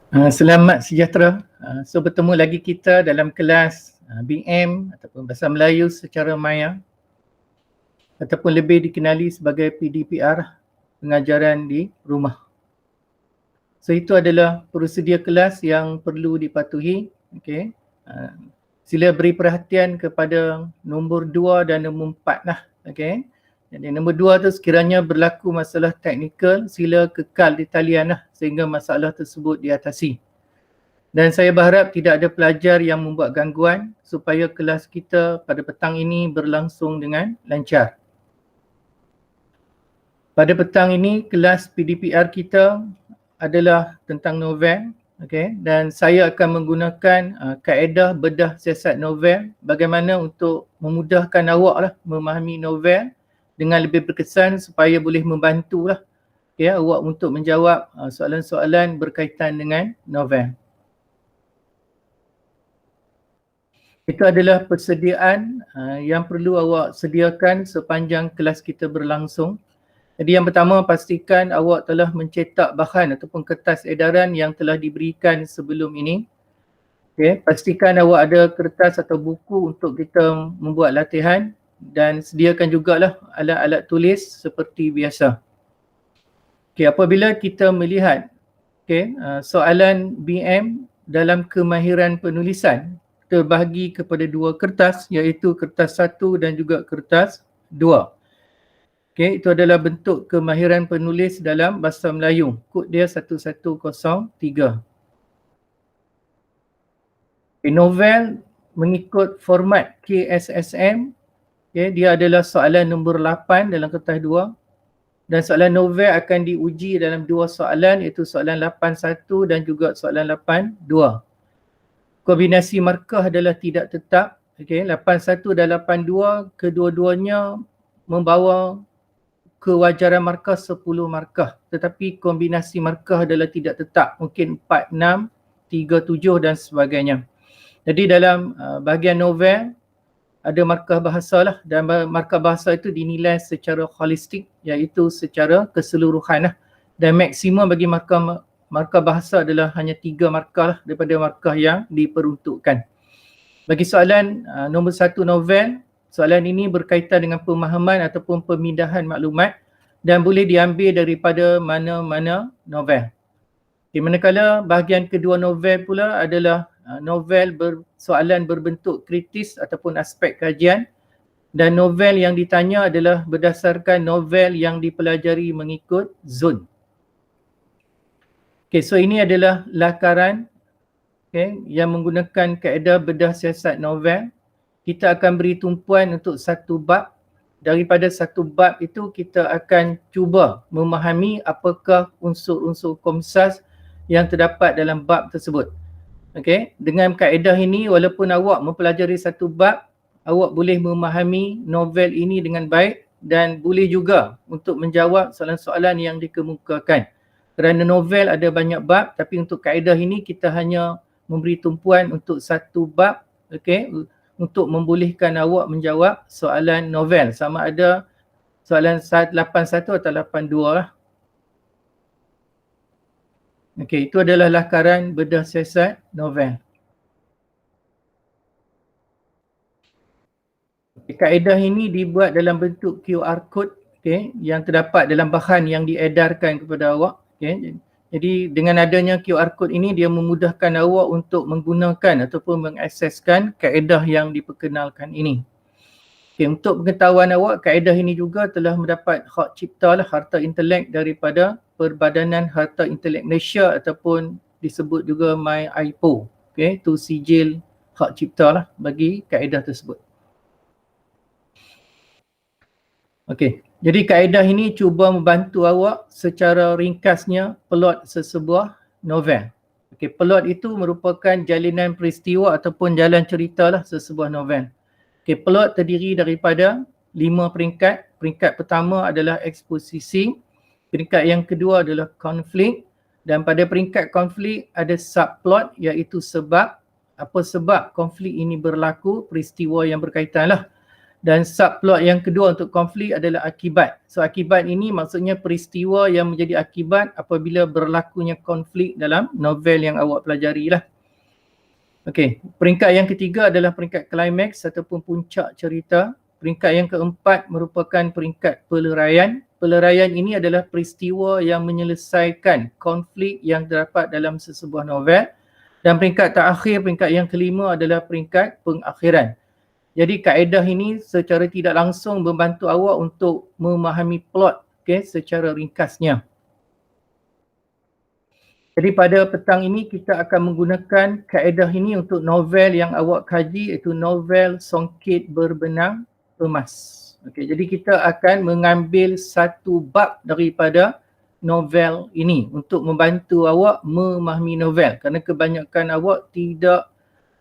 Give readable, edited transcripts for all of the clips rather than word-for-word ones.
Selamat sejahtera. So bertemu lagi kita dalam kelas BM ataupun Bahasa Melayu secara maya ataupun lebih dikenali sebagai PDPR, pengajaran di rumah. So itu adalah prosedur kelas yang perlu dipatuhi. Okay. Sila beri perhatian kepada nombor 2 dan nombor 4 lah. Okay. Jadi nombor 2 tu sekiranya berlaku masalah teknikal, sila kekal di talian lah sehingga masalah tersebut diatasi. Dan saya berharap tidak ada pelajar yang membuat gangguan supaya kelas kita pada petang ini berlangsung dengan lancar. Pada petang ini kelas PDPR kita adalah tentang novel, okay? Dan saya akan menggunakan kaedah bedah siasat novel bagaimana untuk memudahkan awak lah memahami novel dengan lebih berkesan supaya boleh membantu lah awak untuk menjawab soalan-soalan berkaitan dengan novel. Itu adalah persediaan yang perlu awak sediakan sepanjang kelas kita berlangsung. Jadi yang pertama, pastikan awak telah mencetak bahan ataupun kertas edaran yang telah diberikan sebelum ini. Okay. Pastikan awak ada kertas atau buku untuk kita membuat latihan dan sediakan jugalah alat-alat tulis seperti biasa. Okay. Apabila kita melihat soalan BM dalam kemahiran penulisan, terbahagi kepada dua kertas iaitu kertas 1 dan juga kertas 2. Okey, itu adalah bentuk kemahiran penulis dalam bahasa Melayu. Kod dia 1103. Novel mengikut format KSSM, dia adalah soalan nombor 8 dalam kertas 2 dan soalan novel akan diuji dalam dua soalan iaitu soalan 81 dan juga soalan 82. Kombinasi markah adalah tidak tetap. 81 dan 82 kedua-duanya membawa kewajaran markah 10 markah. Tetapi kombinasi markah adalah tidak tetap. Mungkin 4, 6, 3, 7 dan sebagainya. Jadi dalam bahagian novel ada markah bahasa lah. Dan markah bahasa itu dinilai secara holistik iaitu secara keseluruhan lah. Dan maksimum bagi markah bahasa adalah hanya 3 markah lah daripada markah yang diperuntukkan. Bagi soalan nombor 1 novel, soalan ini berkaitan dengan pemahaman ataupun pemindahan maklumat dan boleh diambil daripada mana-mana novel. Manakala bahagian kedua novel pula adalah novel soalan berbentuk kritis ataupun aspek kajian dan novel yang ditanya adalah berdasarkan novel yang dipelajari mengikut zon. Okay, so ini adalah lakaran yang menggunakan kaedah bedah siasat novel. Kita akan beri tumpuan untuk satu bab. Daripada satu bab itu kita akan cuba memahami apakah unsur-unsur komsas yang terdapat dalam bab tersebut. Okay, dengan kaedah ini walaupun awak mempelajari satu bab, awak boleh memahami novel ini dengan baik dan boleh juga untuk menjawab soalan-soalan yang dikemukakan. Kerana novel ada banyak bab, tapi untuk kaedah ini kita hanya memberi tumpuan untuk satu bab, untuk membolehkan awak menjawab soalan novel. Sama ada soalan 81 atau 82 lah. Okey, itu adalah lakaran bedah siasat novel. Kaedah ini dibuat dalam bentuk QR code yang terdapat dalam bahan yang diedarkan kepada awak. Jadi dengan adanya QR code ini dia memudahkan awak untuk menggunakan ataupun mengakseskan kaedah yang diperkenalkan ini. Untuk pengetahuan awak, kaedah ini juga telah mendapat hak cipta lah, harta intelek daripada Perbadanan Harta Intelek Malaysia ataupun disebut juga MyIPO. Itu sijil hak cipta lah bagi kaedah tersebut. Jadi kaedah ini cuba membantu awak secara ringkasnya plot sesebuah novel. Plot itu merupakan jalinan peristiwa ataupun jalan cerita lah sesebuah novel. Plot terdiri daripada 5 peringkat. Peringkat pertama adalah eksposisi. Peringkat yang kedua adalah konflik. Dan pada peringkat konflik ada subplot iaitu sebab. Apa sebab konflik ini berlaku, peristiwa yang berkaitan lah. Dan subplot yang kedua untuk konflik adalah akibat. So akibat ini maksudnya peristiwa yang menjadi akibat apabila berlakunya konflik dalam novel yang awak pelajari lah. Okey, peringkat yang ketiga adalah peringkat klimaks ataupun puncak cerita. Peringkat yang keempat merupakan peringkat peleraian. Peleraian ini adalah peristiwa yang menyelesaikan konflik yang terdapat dalam sesebuah novel. Dan peringkat terakhir, peringkat yang kelima adalah peringkat pengakhiran. Jadi kaedah ini secara tidak langsung membantu awak untuk memahami plot, secara ringkasnya. Jadi pada petang ini kita akan menggunakan kaedah ini untuk novel yang awak kaji, iaitu novel Songket Berbenang Emas. Okey, jadi kita akan mengambil satu bab daripada novel ini untuk membantu awak memahami novel, kerana kebanyakan awak tidak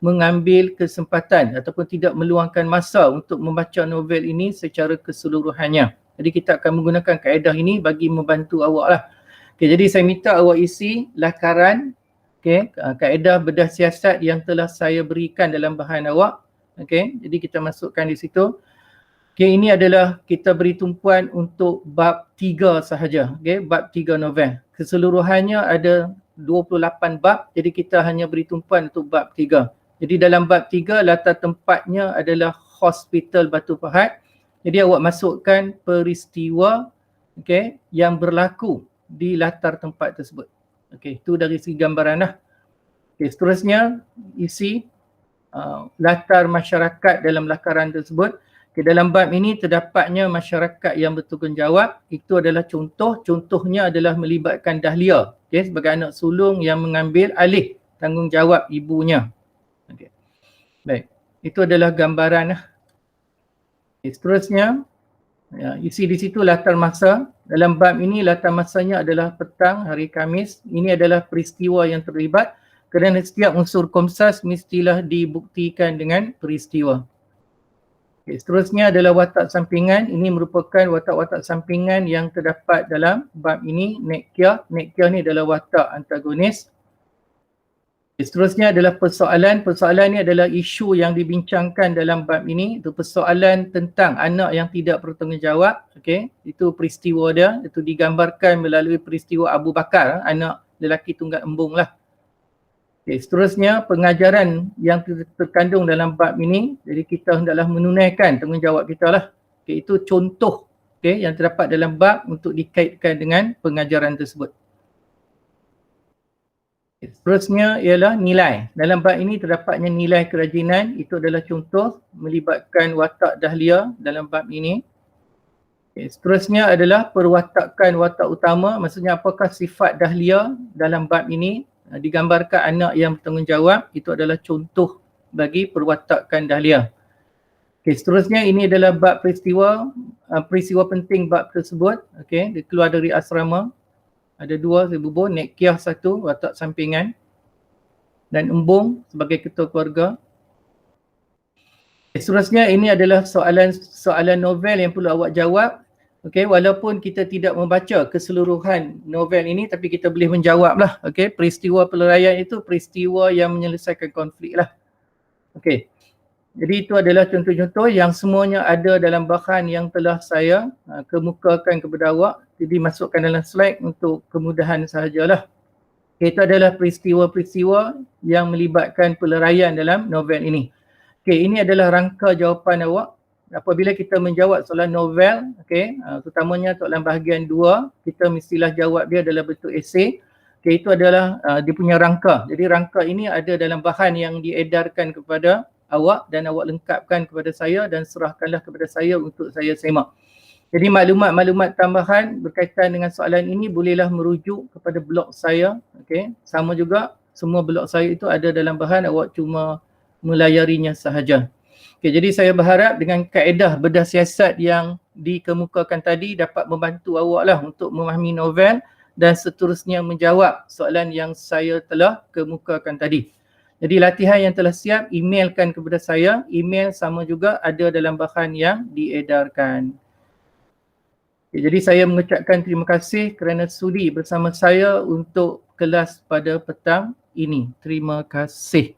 mengambil kesempatan ataupun tidak meluangkan masa untuk membaca novel ini secara keseluruhannya. Jadi kita akan menggunakan kaedah ini bagi membantu awak lah. Okay, jadi saya minta awak isi lakaran kaedah bedah siasat yang telah saya berikan dalam bahan awak. Okay, jadi kita masukkan di situ. Okay, ini adalah kita beri tumpuan untuk bab 3 sahaja. Okay, bab 3 novel. Keseluruhannya ada 28 bab, jadi kita hanya beri tumpuan untuk bab 3. Jadi dalam bab 3 latar tempatnya adalah Hospital Batu Pahat. Jadi awak masukkan peristiwa yang berlaku di latar tempat tersebut. Okey, itu dari segi gambaran lah. Okey, seterusnya isi latar masyarakat dalam lakaran tersebut. Okay, dalam bab ini terdapatnya masyarakat yang bertanggungjawab. Itu adalah contoh. Contohnya adalah melibatkan Dahlia sebagai anak sulung yang mengambil alih tanggungjawab ibunya. Okay. Baik, itu adalah gambaran. Okay, seterusnya isi di situ latar masa. Dalam bab ini latar masanya adalah petang hari Khamis. Ini adalah peristiwa yang terlibat kerana setiap unsur Komsas mestilah dibuktikan dengan peristiwa. Okay, seterusnya adalah watak sampingan. Ini merupakan watak-watak sampingan yang terdapat dalam bab ini. Nekkia. Nekkia ni adalah watak antagonis. Okay, seterusnya adalah persoalan. Persoalan ni adalah isu yang dibincangkan dalam bab ini. Itu persoalan tentang anak yang tidak bertanggungjawab. Okay, itu peristiwa dia. Itu digambarkan melalui peristiwa Abu Bakar, anak lelaki tunggal embung lah. Okay, seterusnya pengajaran yang terkandung dalam bab ini. Jadi kita hendaklah menunaikan tanggungjawab kita lah. Okay, itu contoh yang terdapat dalam bab untuk dikaitkan dengan pengajaran tersebut. Okay, seterusnya ialah nilai. Dalam bab ini terdapatnya nilai kerajinan. Itu adalah contoh melibatkan watak Dahlia dalam bab ini. Okay, seterusnya adalah perwatakan watak utama. Maksudnya apakah sifat Dahlia dalam bab ini. Digambarkan anak yang bertanggungjawab. Itu adalah contoh bagi perwatakan Dahlia. Okay, seterusnya ini adalah bab peristiwa. Peristiwa penting bab tersebut. Okay, dia keluar dari asrama. Ada dua, saya bubur. Nekkia satu, watak sampingan. Dan Embung sebagai ketua keluarga. Okay, seterusnya ini adalah soalan novel yang perlu awak jawab. Okey, walaupun kita tidak membaca keseluruhan novel ini, tapi kita boleh menjawab lah. Okey, peristiwa peleraian itu peristiwa yang menyelesaikan konflik lah. Okey, jadi itu adalah contoh-contoh yang semuanya ada dalam bahan yang telah saya kemukakan kepada awak. Jadi masukkan dalam slide untuk kemudahan sahajalah. Okay, itu adalah peristiwa-peristiwa yang melibatkan peleraian dalam novel ini. Okey, ini adalah rangka jawapan awak. Apabila kita menjawab soalan novel, terutamanya soalan bahagian 2, kita mestilah jawab dia dalam bentuk esei. Okey, itu adalah dia punya rangka. Jadi rangka ini ada dalam bahan yang diedarkan kepada awak dan awak lengkapkan kepada saya dan serahkanlah kepada saya untuk saya semak. Jadi maklumat-maklumat tambahan berkaitan dengan soalan ini bolehlah merujuk kepada blog saya. Okey, sama juga semua blog saya itu ada dalam bahan, awak cuma melayarinya sahaja. Okay, jadi saya berharap dengan kaedah bedah siasat yang dikemukakan tadi dapat membantu awak lah untuk memahami novel dan seterusnya menjawab soalan yang saya telah kemukakan tadi. Jadi latihan yang telah siap, emailkan kepada saya. Email sama juga ada dalam bahan yang diedarkan. Okay, jadi saya mengucapkan terima kasih kerana sudi bersama saya untuk kelas pada petang ini. Terima kasih.